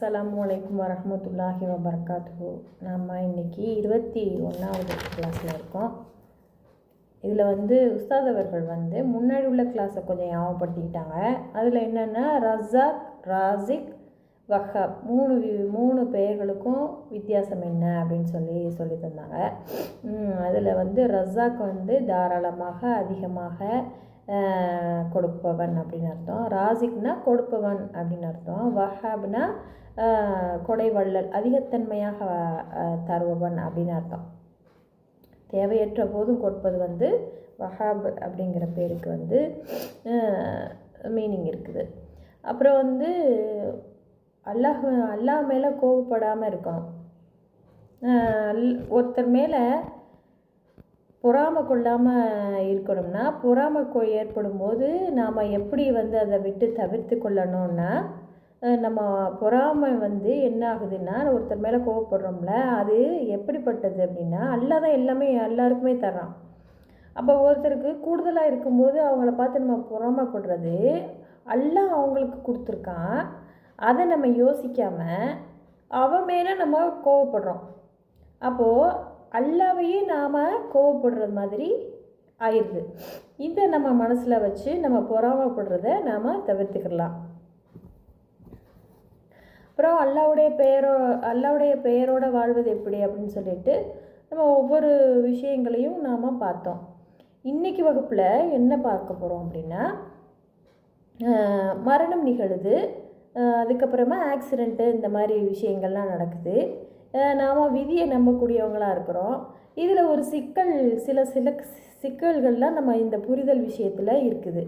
அஸ்ஸலாமு அலைக்கும் வரஹ்மத்துல்லாஹி வபரகாத்துஹு. நம்ம இன்றைக்கி 21வது கிளாஸில் இருக்கோம். இதில் உஸ்தாத் அவர்கள் முன்னாடி உள்ள கிளாஸை கொஞ்சம் ஞாபகப்படுத்திக்கிட்டாங்க. அதில் என்னென்னா ரஸாக், ராசிக், வஹாப் மூணு பெயர்களுக்கும் வித்தியாசம் என்ன அப்படின்னு சொல்லி தந்தாங்க. அதில் ரஸாக் தாராளமாக அதிகமாக கொடுப்பவன் அப்படின்னு அர்த்தம். ராசிக்னா கொடுப்பவன் அப்படின்னு அர்த்தம். வஹாப்னா கொடைவள்ளல், அதிகத்தன்மையாக தருபவன் அப்படின்னு அர்த்தம். தேவையற்ற போதும் கொடுப்பது வஹாப் அப்படிங்கிற பேருக்கு மீனிங் இருக்குது. அப்புறம் அல்லாஹ் மேலே கோபப்படாமல் இருக்கணும். ஒருத்தர் மேலே பொறாமை கொள்ளாமல் இருக்கணும்னா, பொறாமை ஏற்படும் போது நாம் எப்படி அதை விட்டு தவிர்த்து கொள்ளணும்னா, நம்ம பொறாமை என்ன ஆகுதுன்னா, ஒருத்தர் மேலே கோவப்படுறோம்ல, அது எப்படிப்பட்டது அப்படின்னா, அல்லாஹ் தான் எல்லாமே எல்லாருக்குமே தர்றான். அப்போ ஒருத்தருக்கு கூடுதலாக இருக்கும்போது அவங்கள பார்த்து நம்ம பொறாமைப்படுறது, அல்லாஹ் அவங்களுக்கு கொடுத்துருக்கான். அதை நம்ம யோசிக்காமல் அவன் மேலே நம்ம கோவப்படுறோம். அப்போது அல்லாவையே நாம் கோவப்படுறது மாதிரி ஆயிடுது. இதை நம்ம மனசில் வச்சு நம்ம பொறாமைப்படுறத நாம் தவிர்த்துக்கலாம். அப்புறம் அல்லாவுடைய பெயரோடு வாழ்வது எப்படி அப்படின்னு சொல்லிட்டு நம்ம ஒவ்வொரு விஷயங்களையும் நாம் பார்த்தோம். இன்றைக்கி வகுப்பில் என்ன பார்க்க போகிறோம் அப்படின்னா, மரணம் நிகழுது, அதுக்கப்புறமா ஆக்சிடெண்ட்டு, இந்த மாதிரி விஷயங்கள்லாம் நடக்குது. நாம் விதியை நம்பக்கூடியவங்களாக இருக்கிறோம். இதில் ஒரு சில சிக்கல்கள்லாம் நம்ம இந்த புரிதல் விஷயத்தில் இருக்குது.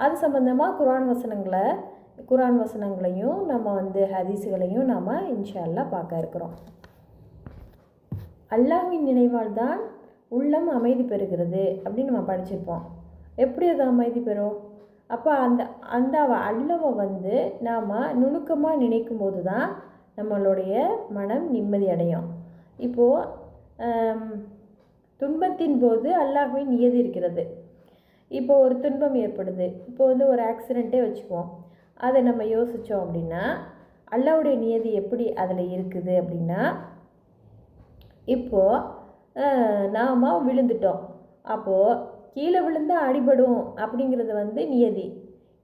அது சம்மந்தமாக குர்ஆன் வசனங்களையும் நம்ம ஹதீஸுகளையும் நாம் இன்ஷா அல்லாஹ் பார்க்க இருக்கிறோம். அல்லாஹ்வின் நினைவால் தான் உள்ளம் அமைதி பெறுகிறது அப்படின்னு நம்ம படிச்சிருப்போம். எப்படி அது அமைதி பெறும்? அப்போ அந்த அல்லாஹ்வை நாம் நுணுக்கமாக நினைக்கும் போது தான் நம்மளுடைய மனம் நிம்மதி அடையும். இப்போது துன்பத்தின் போது அல்லாஹ்வின் நியதி இருக்கிறது. இப்போது ஒரு துன்பம் ஏற்படுது, இப்போது ஒரு ஆக்சிடெண்ட்டே வச்சுக்குவோம். அதை நம்ம யோசித்தோம் அப்படின்னா, அல்லாஹ்வுடைய நியதி எப்படி அதில் இருக்குது அப்படின்னா, இப்போது நாம் விழுந்துட்டோம். அப்போது கீழே விழுந்தால் அடிபடும் அப்படிங்கிறது நியதி.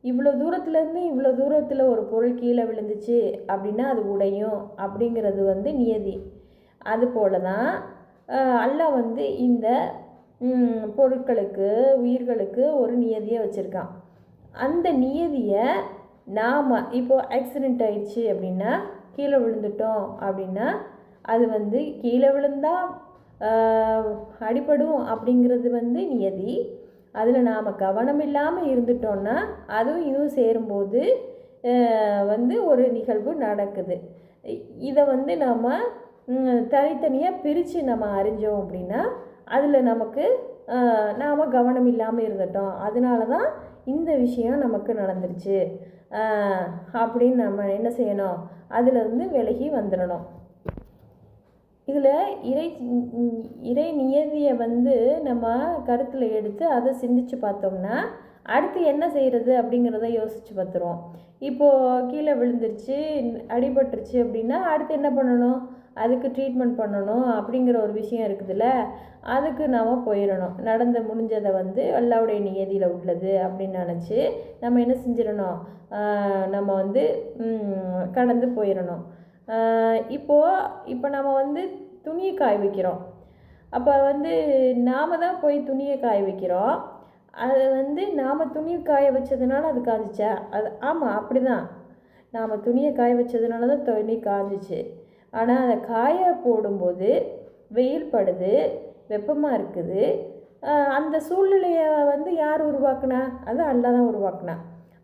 இவ்வளோ தூரத்துலேருந்து இவ்வளோ தூரத்தில் ஒரு பொருள் கீழே விழுந்துச்சு அப்படின்னா அது உடையும் அப்படிங்கிறது நியதி. அதுபோல தான் அல்லாஹ் இந்த பொருட்களுக்கு, உயிர்களுக்கு ஒரு நியதியை வச்சுருக்கான். அந்த நியதியை நாம் இப்போது ஆக்சிடெண்ட் ஆயிடுச்சு அப்படின்னா, கீழே விழுந்துட்டோம் அப்படின்னா, அது கீழே விழுந்தால் அடிபடும் அப்படிங்கிறது நியதி. அதில் நாம் கவனம் இல்லாமல் இருந்துட்டோன்னா அதுவும் இதுவும் சேரும்போது ஒரு நிகழ்வு நடக்குது. இதை நாம் தனித்தனியாக பிரித்து நம்ம அறிஞ்சோம் அப்படின்னா, அதில் நமக்கு நாம் கவனம் இல்லாமல் இருந்துட்டோம், அதனால தான் இந்த விஷயம் நமக்கு நடந்துருச்சு அப்படின்னு நம்ம என்ன செய்யணும், அதிலிருந்து விலகி வந்துடணும். இதில் இறை நியதியை நம்ம கருத்தில் எடுத்து அதை சிந்திச்சு பார்த்தோம்னா, அடுத்து என்ன செய்கிறது அப்படிங்கிறத யோசித்து பார்த்துருவோம். இப்போது கீழே விழுந்துருச்சு, அடிபட்டுருச்சு அப்படின்னா அடுத்து என்ன பண்ணணும், அதுக்கு ட்ரீட்மெண்ட் பண்ணணும் அப்படிங்கிற ஒரு விஷயம் இருக்குதுல்ல, அதுக்கு நாம் போயிடணும். முடிஞ்சதை அல்லாஹ்வுடைய நியதியில் உள்ளது அப்படின்னு நினச்சி நம்ம என்ன செஞ்சிடணும், நம்ம கடந்து போயிடணும். இப்போ நம்ம துணியை காய வைக்கிறோம். அப்போ நாம் தான் போய் துணியை காய வைக்கிறோம். அது நாம் துணியை காய வச்சதுனால அது காஞ்சிச்சா? அது ஆமாம், அப்படி தான். நாம் துணியை காய வச்சதுனால தான் துணி காஞ்சிச்சு. ஆனால் அதை காய போடும்போது வெயில் படுது, வெப்பமாக இருக்குது. அந்த சூழ்நிலையை யார் உருவாக்குனா? அது அல்லாஹ் தான் உருவாக்குனா.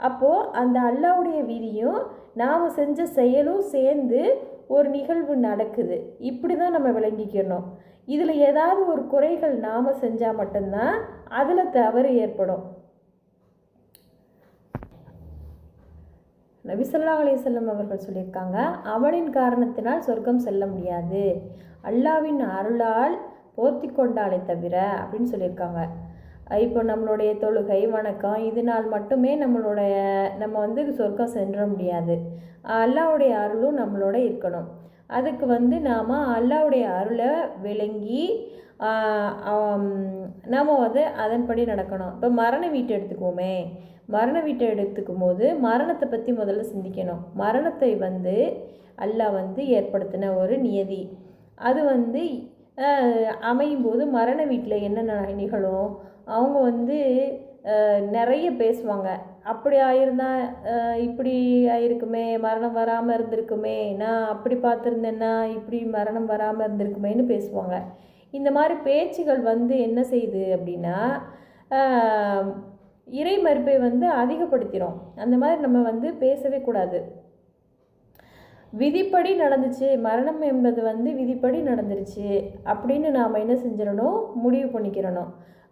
அப்போது அந்த அல்லாஹ்வுடைய விதியும் நாம் செஞ்ச செயலும் சேர்ந்து ஒரு நிகழ்வு நடக்குது. இப்படி தான் நம்ம விளங்கிக்கணும். இதில் ஏதாவது ஒரு குறைகள் நாம் செஞ்சால் மட்டும்தான் அதில் தவறு ஏற்படும். நபி ஸல்லல்லாஹு அலைஹி வஸல்லம் அவர்கள் சொல்லியிருக்காங்க, அவனின் காரணத்தினால் சொர்க்கம் செல்ல முடியாது, அல்லாஹ்வின் அருளால் போர்த்தி கொண்டாலே தவிர அப்படின்னு சொல்லியிருக்காங்க. இப்போ நம்மளுடைய தொழுகை வணக்கம் இதனால் மட்டுமே நம்ம வந்து சொர்க்கம் சென்ற முடியாது. அல்லாஹ்வுடைய அருளும் நம்மளோட இருக்கணும். அதுக்கு வந்து நாம் அல்லாஹ்வுடைய அருளை விளங்கி நாம் வந்து அதன்படி நடக்கணும். இப்போ மரண வீட்டை எடுத்துக்குவோமே, மரண வீட்டை எடுத்துக்கும் போது மரணத்தை பற்றி முதல்ல சிந்திக்கணும். மரணத்தை வந்து அல்லாஹ் வந்து ஏற்படுத்தின ஒரு நியதி. அது வந்து அமையும் போது மரண வீட்டில் என்ன நிகழும், அவங்க வந்து நிறைய பேசுவாங்க. அப்படி ஆயிருந்தா இப்படி ஆயிருக்குமே, மரணம் வராமல் இருந்திருக்குமே, நான் அப்படி பார்த்துருந்தேன்னா இப்படி மரணம் வராமல் இருந்திருக்குமேன்னு பேசுவாங்க. இந்த மாதிரி பேச்சுகள் வந்து என்ன செய்யுது அப்படின்னா இறை மறுப்பை வந்து அதிகப்படுத்திடும். அந்த மாதிரி நம்ம வந்து பேசவே கூடாது. விதிப்படி நடந்துச்சு, மரணம் என்பது வந்து விதிப்படி நடந்துருச்சு அப்படின்னு நாம் என்ன செஞ்சிடணும், முடிவு பண்ணிக்கிறணும்.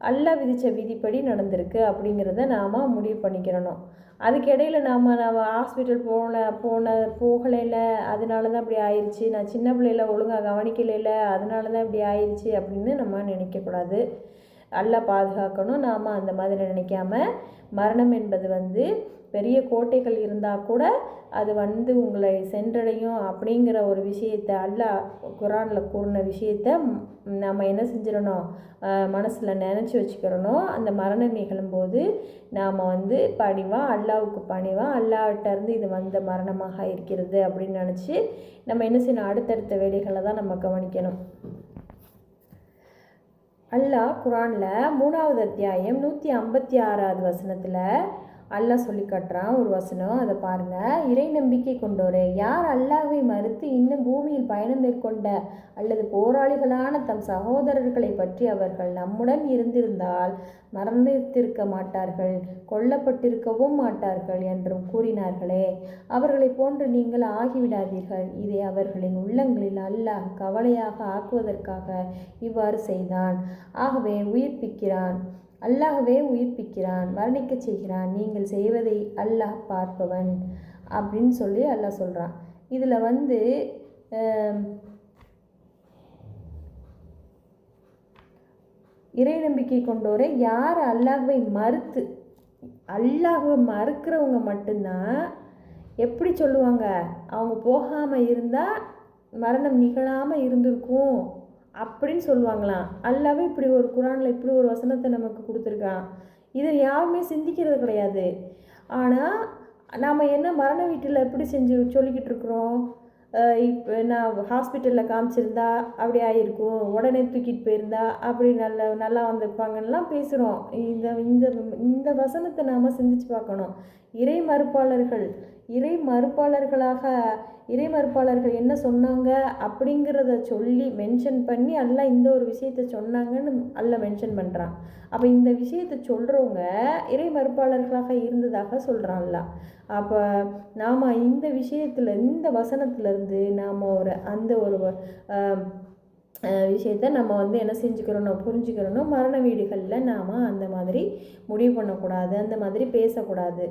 அல்லாஹ் விதித்த விதிப்படி நடந்திருக்கு அப்படிங்கிறத நாம் முடிவு பண்ணிக்கிறணும். அதுக்கு இடையில் நாம் ஹாஸ்பிட்டல் போகலைல அதனால தான் இப்படி ஆயிடுச்சு, நான் சின்ன பிள்ளையில ஒழுங்காக கவனிக்கலைல அதனால தான் இப்படி ஆயிடுச்சு அப்படின்னு நம்ம நினைக்கக்கூடாது. அல்லாஹ் பாதுகாக்கணும். நாம் அந்த மாதிரி நினைக்காம, மரணம் என்பது வந்து பெரிய கோட்டைகள் இருந்தால் கூட அது வந்து உங்களை சென்றடையும் அப்படிங்கிற ஒரு விஷயத்தை அல்லாஹ் குரானில் கூறின விஷயத்தை நம்ம என்ன செஞ்சிடணும், மனசில் நினச்சி வச்சுக்கிறணும். அந்த மரணம் நிகழும்போது நாம் வந்து அல்லாஹ்வுக்கு அல்லாஹ்கிட்டேருந்து இது வந்த மரணமாக இருக்கிறது அப்படின்னு நினச்சி நம்ம என்ன செய்யணும், அடுத்தடுத்த வேலைகளை தான் நம்ம கவனிக்கணும். அல்லாஹ் குரானில் 3வது அத்தியாயம் 156வது வசனத்தில் அல்லாஹ் சொல்லி காட்டுறான் ஒரு வசனம். அதை பாருங்கள். இறை நம்பிக்கை கொண்டோரே, யார் அல்லாஹ்வை மறுத்து இன்னும் பூமியில் பயணம் மேற்கொண்ட அல்லது போராளிகளான தம் சகோதரர்களை பற்றி அவர்கள் நம்முடன் இருந்திருந்தால் மரணித்திருக்க மாட்டார்கள், கொல்லப்பட்டிருக்கவும் மாட்டார்கள் என்றும் கூறினார்களே, அவர்களை போன்று நீங்கள் ஆகிவிடாதீர்கள். இதை அவர்களின் உள்ளங்களில் அல்லாஹ் கவலையாக ஆக்குவதற்காக இவ்வாறு செய்தான். அல்லாஹ்வே உயிர்ப்பிக்கிறான், மரணிக்க செய்கிறான், நீங்கள் செய்வதை அல்லாஹ் பார்ப்பவன் அப்படின்னு சொல்லி அல்லாஹ் சொல்கிறான். இதில் வந்து இறை நம்பிக்கை கொண்டோரை யார் அல்லாஹ்வை மறுக்கிறவங்க மட்டும்தான் எப்படி சொல்லுவாங்க, அவங்க போகாமல் இருந்தால் மரணம் நிகழாமல் இருந்திருக்கும் அப்படின்னு சொல்லுவாங்களாம். அல்லாஹ்வே இப்படி ஒரு குரானில் இப்படி ஒரு வசனத்தை நமக்கு கொடுத்துருக்கான். இதை யாருமே சிந்திக்கிறது கிடையாது. ஆனால் நாம் என்ன மரண வீட்டில் எப்படி சொல்லிக்கிட்டு இருக்கிறோம், இப்போ நான் ஹாஸ்பிட்டலில் காமிச்சிருந்தா அப்படி ஆகிருக்கும், உடனே தூக்கிட்டு போயிருந்தா அப்படி நல்லா வந்திருப்பாங்கன்னெலாம் பேசுகிறோம். இந்த வசனத்தை நாம் சிந்திச்சு பார்க்கணும். இறை மறுப்பாளர்கள் என்ன சொன்னாங்க அப்படிங்கிறத சொல்லி மென்ஷன் பண்ணி அல்லாஹ் இந்த ஒரு விஷயத்தை சொன்னாங்கன்னு அல்லாஹ் மென்ஷன் பண்ணுறான். அப்போ இந்த விஷயத்தை சொல்கிறவங்க இறை மறுப்பாளர்களாக இருந்ததாக சொல்கிறான் அல்லாஹ். அப்போ நாம் இந்த வசனத்திலேருந்து நாம் அந்த ஒரு விஷயத்தை நம்ம வந்து என்ன செஞ்சுக்கிறோம், புரிஞ்சுக்கிறணும். மரண வீடுகளில் நாம் அந்த மாதிரி முடிவு பண்ணக்கூடாது, அந்த மாதிரி பேசக்கூடாது.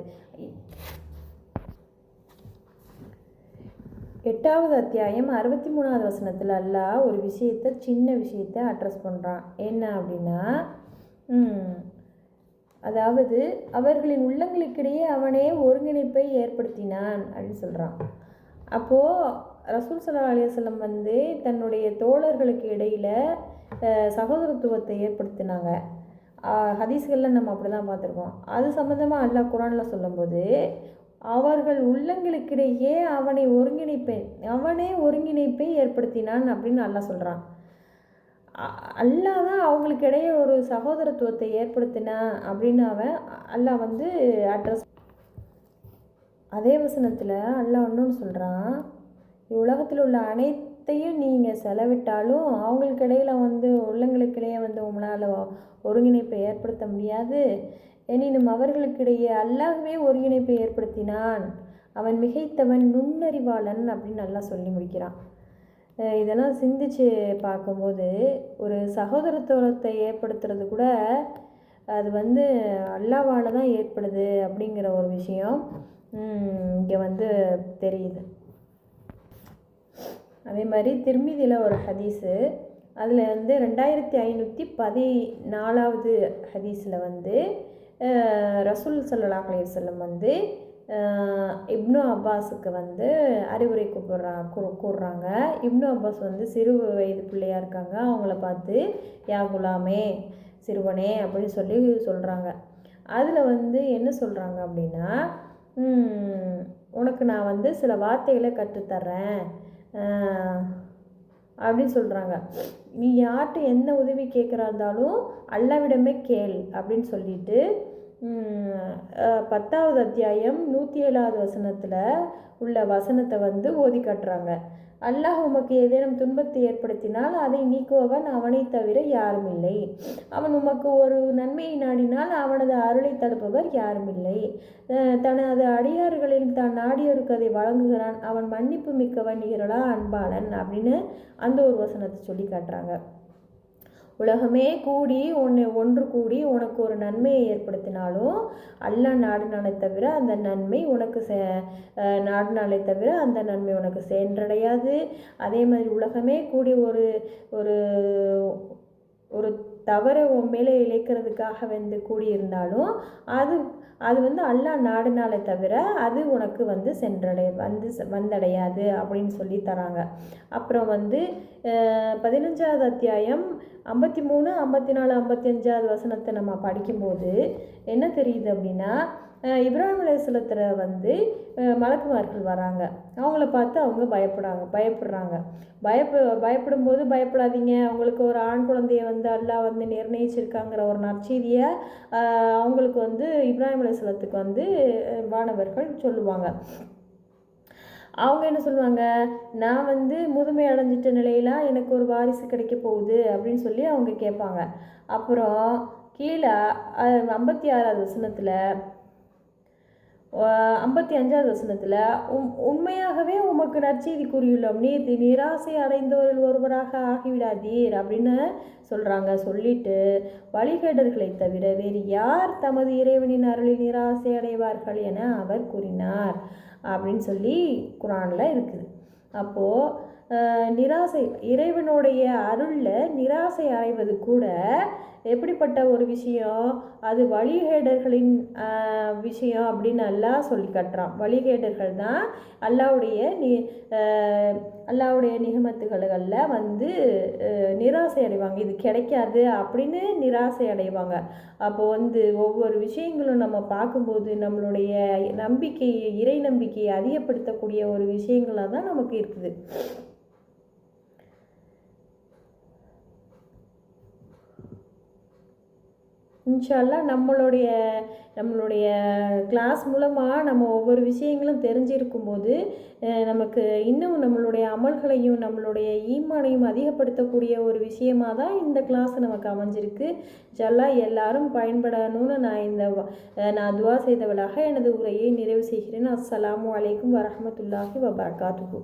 8வது அத்தியாயம் 63வது வசனத்தில் அல்லாஹ் ஒரு சின்ன விஷயத்தை அட்ரஸ் பண்ணுறான். என்ன அப்படின்னா, அதாவது அவர்களின் உள்ளங்களுக்கிடையே அவனே ஒருங்கிணைப்பை ஏற்படுத்தினான் அப்படின்னு சொல்கிறான். அப்போது ரசூல் ஸல்லல்லாஹு அலைஹி வஸல்லம் வந்து தன்னுடைய தோழர்களுக்கு இடையில் சகோதரத்துவத்தை ஏற்படுத்தினாங்க. ஹதீஸ்களில் நம்ம அப்படி தான் பார்த்துருக்கோம். அது சம்மந்தமாக அல்லாஹ் குரானில் சொல்லும்போது அவர்கள் உள்ளங்களுக்கிடையே அவனே ஒருங்கிணைப்பை ஏற்படுத்தினான் அப்படின்னு அல்லாஹ் சொல்கிறான். அல்லாஹ் தான் அவங்களுக்கு இடையே ஒரு சகோதரத்துவத்தை ஏற்படுத்தினான் அப்படின்னு அல்லாஹ் வந்து அட்ரஸ். அதே வசனத்தில் அல்லாஹ் இன்னொன்று சொல்கிறான், உலகத்தில் உள்ள அனைத்தையும் நீங்கள் செலவிட்டாலும் அவங்களுக்கு இடையில் வந்து உள்ளங்களுக்கிடையே வந்து உங்களால் ஒருங்கிணைப்பை ஏற்படுத்த முடியாது. எனினும் அவர்களுக்கிடையே அல்லாஹ்வே ஒருங்கிணைப்பை ஏற்படுத்தினான், அவன் மிகைத்தவன் நுண்ணறிவாளன் அப்படின்னு நல்லா சொல்லி முடிக்கிறான். இதெல்லாம் சிந்திச்சு பார்க்கும்போது ஒரு சகோதரத்துவத்தை ஏற்படுத்துறது கூட அது வந்து அல்லாஹ்வால தான் ஏற்படுது அப்படிங்கிற ஒரு விஷயம் இங்கே வந்து தெரியுது. அதே மாதிரி திர்மிதியில் ஒரு ஹதீஸு, அதில் வந்து 2514வது ஹதீஸில் வந்து ரசூல் ஸல்லல்லாஹு அலைஹி வஸல்லம் வந்து இப்னு அப்பாஸுக்கு வந்து அறிவுரை கூறுறாங்க. இப்னு அப்பாஸ் வந்து சிறு வயது பிள்ளையாக இருக்காங்க. அவங்கள பார்த்து யா குலாமே, சிறுவனே அப்படின்னு சொல்லி சொல்கிறாங்க. அதில் வந்து என்ன சொல்கிறாங்க அப்படின்னா, உனக்கு நான் வந்து சில வார்த்தைகளை கற்றுத்தர்றேன் அப்படின்னு சொல்கிறாங்க. நீ யார்கிட்ட எந்த உதவி கேட்குறா இருந்தாலும் அல்லாஹ்விடமே கேள் அப்படின்னு சொல்லிட்டு 10வது அத்தியாயம் 107வது வசனத்தில் உள்ள வசனத்தை வந்து ஓதி காட்டுறாங்க. அல்லாஹ் உமக்கு ஏதேனும் துன்பத்தை ஏற்படுத்தினால் அதை நீக்குவவன் அவனை தவிர யாரும் இல்லை. அவன் உமக்கு ஒரு நன்மையை நாடினால் அவனது அருளை தடுப்பவர் யாரும் இல்லை. தனது அடியார்களில் தான் நாடியோருக்கு அதை வழங்குகிறான். அவன் மன்னிப்பு மிக்கவன், ஈரலா அன்பாளன் அப்படின்னு அந்த ஒரு வசனத்தை சொல்லி காட்டுறாங்க. உலகமே கூடி ஒன்று கூடி உனக்கு ஒரு நன்மையை ஏற்படுத்தினாலும் அல்லாஹ் நாடினாலே தவிர அந்த நன்மை உனக்கு நாடினாலே தவிர அந்த நன்மை உனக்கு சென்றடையாது. அதே மாதிரி உலகமே கூடி ஒரு ஒரு ஒரு தவறை உன் மேலே இழைக்கிறதுக்காக வந்து கூடியிருந்தாலும் அது வந்து அல்லாஹ் நாடினாலே தவிர அது உனக்கு வந்து வந்தடையாது அப்படின்னு சொல்லி தராங்க. அப்புறம் வந்து 15வது அத்தியாயம் 53, 54, 55வது வசனத்தை நம்ம படிக்கும்போது என்ன தெரியுது அப்படின்னா, இப்ராஹிம் அலைஹிஸ்ஸலாத்துல வந்து மலக்குமார்கள் வராங்க. அவங்கள பார்த்து அவங்க பயப்படுறாங்க. பயப்படும்போது பயப்படாதீங்க, அவங்களுக்கு ஒரு ஆண் குழந்தைய வந்து அல்லாஹ் வந்து நிர்ணயிச்சிருக்காங்கிற ஒரு நற்செய்தியை அவங்களுக்கு வந்து இப்ராஹிம் அலைஹிஸ்ஸலாத்துக்கு வந்து வானவர்கள் சொல்லுவாங்க. அவங்க என்ன சொல்லுவாங்க, நான் வந்து முதுமை அடைஞ்சிட்ட நிலையில எனக்கு ஒரு வாரிசு கிடைக்க போகுது அப்படின்னு சொல்லி அவங்க கேட்பாங்க. அப்புறம் கீழே 56வது வசனத்தில் 55வது வசனத்தில் உண்மையாகவே உமக்கு நற்செய்தி கூறியுள்ளோம், நீர் நிராசை அடைந்தோரில் ஒருவராக ஆகிவிடாதீர் அப்படின்னு சொல்கிறாங்க. சொல்லிட்டு வழிகேடர்களை தவிர வேறு யார் தமது இறைவனின் அருளில் நிராசை அடைவார்கள் என அவர் கூறினார் அப்படின்னு சொல்லி குரானில் இருக்குது. அப்போது இறைவனுடைய அருளில் நிராசை அடைவது கூட எப்படிப்பட்ட ஒரு விஷயம், அது வழிகேடர்களின் விஷயம் அப்படின்னு அல்லாஹ் சொல்லி காட்டுறான். வழிகேடர்கள் தான் அல்லாஹ்வுடைய நிகமத்துகளில் வந்து நிராசை அடைவாங்க, இது கிடைக்காது அப்படின்னு நிராசை அடைவாங்க. அப்போது வந்து ஒவ்வொரு விஷயங்களும் நம்ம பார்க்கும்போது நம்மளுடைய இறை நம்பிக்கையை அதிகப்படுத்தக்கூடிய ஒரு விஷயங்களாக தான் நமக்கு இருக்குது. இன்ஷா அல்லாஹ் நம்மளுடைய கிளாஸ் மூலமாக நம்ம ஒவ்வொரு விஷயங்களும் தெரிஞ்சிருக்கும் போது நமக்கு இன்னும் நம்மளுடைய அமல்களையும் நம்மளுடைய ஈமானையும் அதிகப்படுத்தக்கூடிய ஒரு விஷயமாக தான் இந்த கிளாஸ் நமக்கு அமைஞ்சிருக்கு. இன்ஷா அல்லாஹ் எல்லாரும் பயன்படணும்னு நான் துவா செய்தவளாக எனது உரையை நிறைவு செய்கிறேன். அஸ்ஸலாமு அலைக்கும் வரஹ்மத்துல்லாஹி வபரகாத்துஹு.